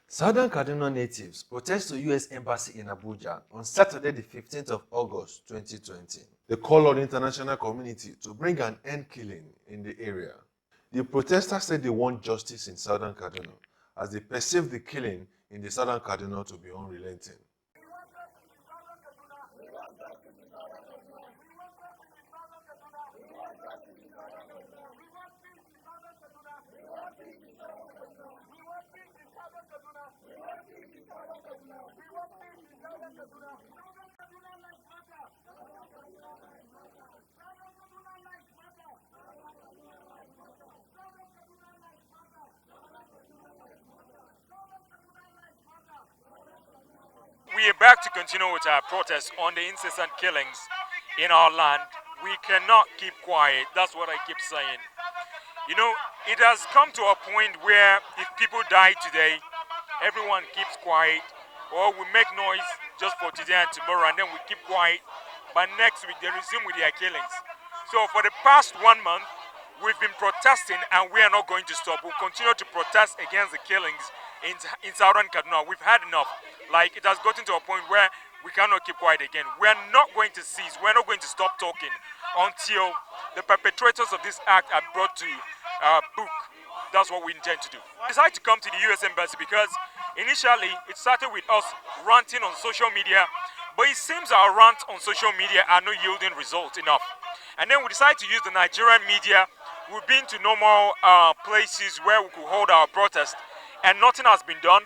Southern Kaduna natives protest to U.S. Embassy in Abuja on Saturday, the 15th of August, 2020. They call on the international community to bring an end killing in the area. The protesters said they want justice in Southern Kaduna, as they perceive the killing in the Southern Kaduna to be unrelenting. We are back to continue with our protest on the incessant killings in our land. We cannot keep quiet. That's what I keep saying. You know, it has come to a point where if people die today, everyone keeps quiet, or we make noise just for today and tomorrow, and then we keep quiet. But next week, they resume with their killings. So for the past 1 month, we've been protesting, and we are not going to stop. We'll continue to protest against the killings in Southern Kaduna. We've had enough. Like, it has gotten to a point where we cannot keep quiet again. We're not going to cease. We're not going to stop talking until the perpetrators of this act are brought to book. That's what we intend to do. We decided to come to the U.S. Embassy because initially it started with us ranting on social media, but it seems our rants on social media are not yielding results enough. And then we decided to use the Nigerian media. We've been to normal places where we could hold our protest, and nothing has been done.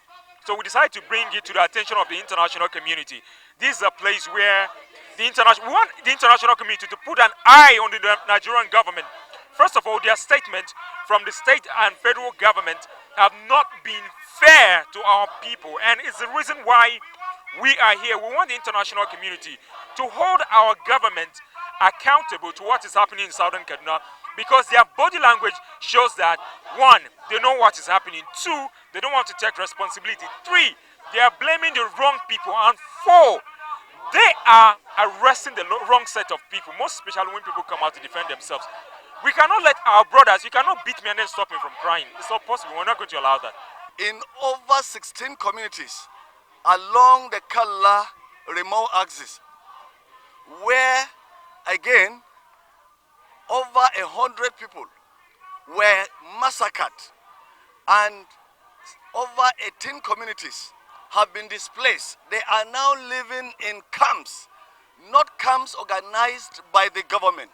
So we decided to bring it to the attention of the international community. This is a place where we want the international community to put an eye on the Nigerian government. First of all, their statement from the state and federal government have not been fair to our people, and it's the reason why we are here. We want the international community to hold our government accountable to what is happening in Southern Kaduna, because their body language shows that, one, they know what is happening, two, they don't want to take responsibility, three, they are blaming the wrong people, and four, they are arresting the wrong set of people, most especially when people come out to defend themselves. We cannot let our brothers, you cannot beat me and then stop me from crying. It's not possible. We're not going to allow that. In over 16 communities along the Kala remote axis, where again over 100 people were massacred, and over 18 communities have been displaced. They are now living in camps, not camps organized by the government,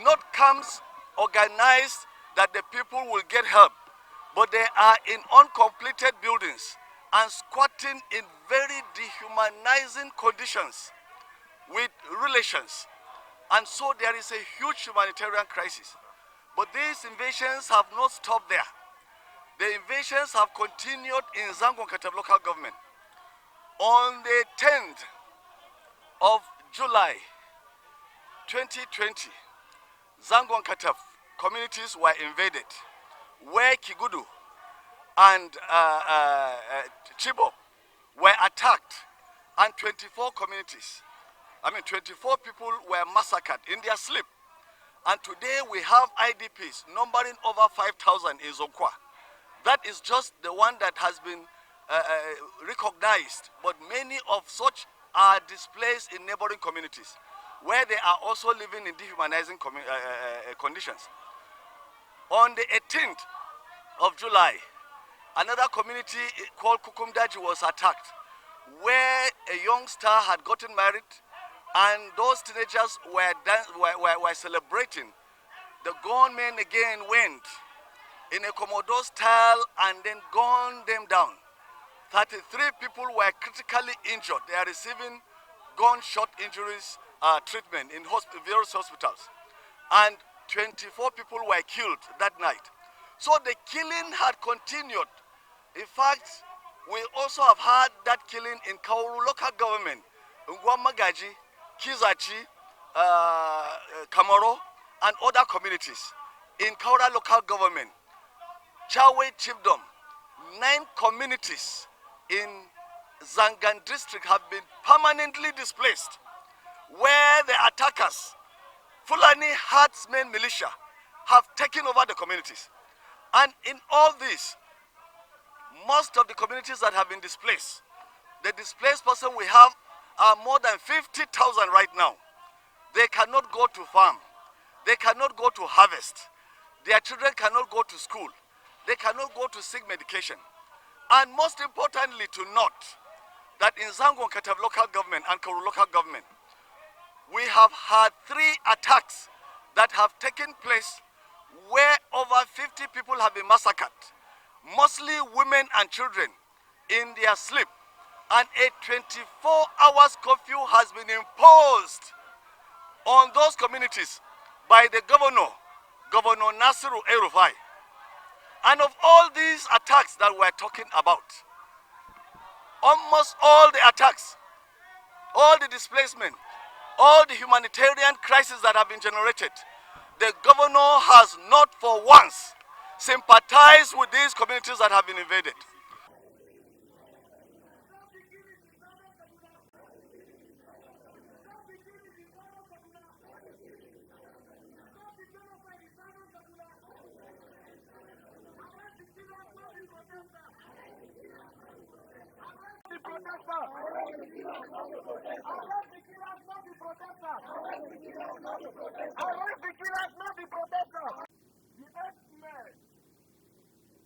not camps organized that the people will get help, but they are in uncompleted buildings and squatting in very dehumanizing conditions with relations. And so there is a huge humanitarian crisis. But these invasions have not stopped there. The invasions have continued in Zangon Kataf local government. On the 10th of July 2020, Zangon Kataf communities were invaded, where Kigudu and Chibo were attacked, and 24 people were massacred in their sleep. And today we have IDPs numbering over 5,000 in Zokwa. That is just the one that has been recognized, but many of such are displaced in neighboring communities, where they are also living in dehumanizing conditions. On the 18th of July, another community called Kukumdaji was attacked, where a youngster had gotten married, and those teenagers were celebrating. The gunmen again went in a Commodore style and then gunned them down. 33 people were critically injured. They are receiving gunshot injuries treatment in various hospitals. And 24 people were killed that night. So the killing had continued. In fact, we also have had that killing in Kauru local government, Ngwamagaji, Kizachi, Kamoro, and other communities. In Kaura local government, Chawe Chiefdom, 9 communities in Zangan district have been permanently displaced, where the attackers, Fulani herdsmen militia, have taken over the communities. And in all this, most of the communities that have been displaced, the displaced person we have are more than 50,000 right now. They cannot go to farm. They cannot go to harvest. Their children cannot go to school. They cannot go to seek medication. And most importantly to note that in Zango Katav local government and Kauru local government, we have had 3 attacks that have taken place where over 50 people have been massacred, mostly women and children in their sleep. And a 24 hours curfew has been imposed on those communities by the governor, Governor Nasiru El-Rufai. And of all these attacks that we're talking about, almost all the attacks, all the displacement, all the humanitarian crises that have been generated, the governor has not for once sympathized with these communities that have been invaded.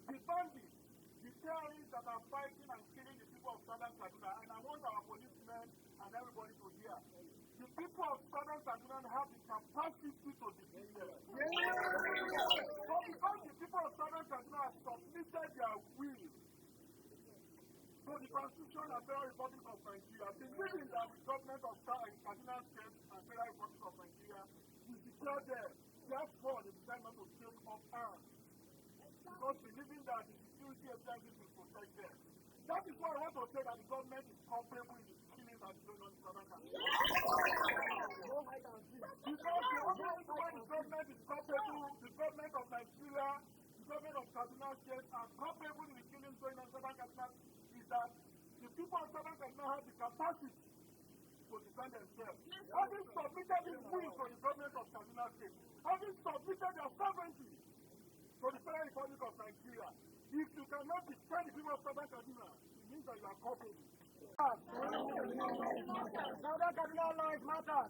The bandits, the terrorists that are fighting and killing the people of Southern Kaduna, and I want our policemen and everybody to hear. The people of Southern Kaduna have the capacity to defeat them. So because the people of Southern Kaduna have submitted their will to the Constitution and Federal Republic of Nigeria, believing that the government of Kaduna State and Federal Republic of Nigeria will secure them, therefore they decide not to take up arms. Because believing that the security agencies will protect them. That is why I want to say that the government is culpable in the killings that is going on in Southern Kaduna. Because the only why the government is culpable, the government of Nigeria, the government of Kaduna State are culpable in the killings going on in Southern Kaduna is that the people of Southern Kaduna have the capacity to defend themselves. Having submitted this will to the government of Kaduna State, having submitted their sovereignty to the Federal Republic of Nigeria, if you cannot defend the people of Southern Kaduna, it means that you are culpable. Southern Kaduna lives matter.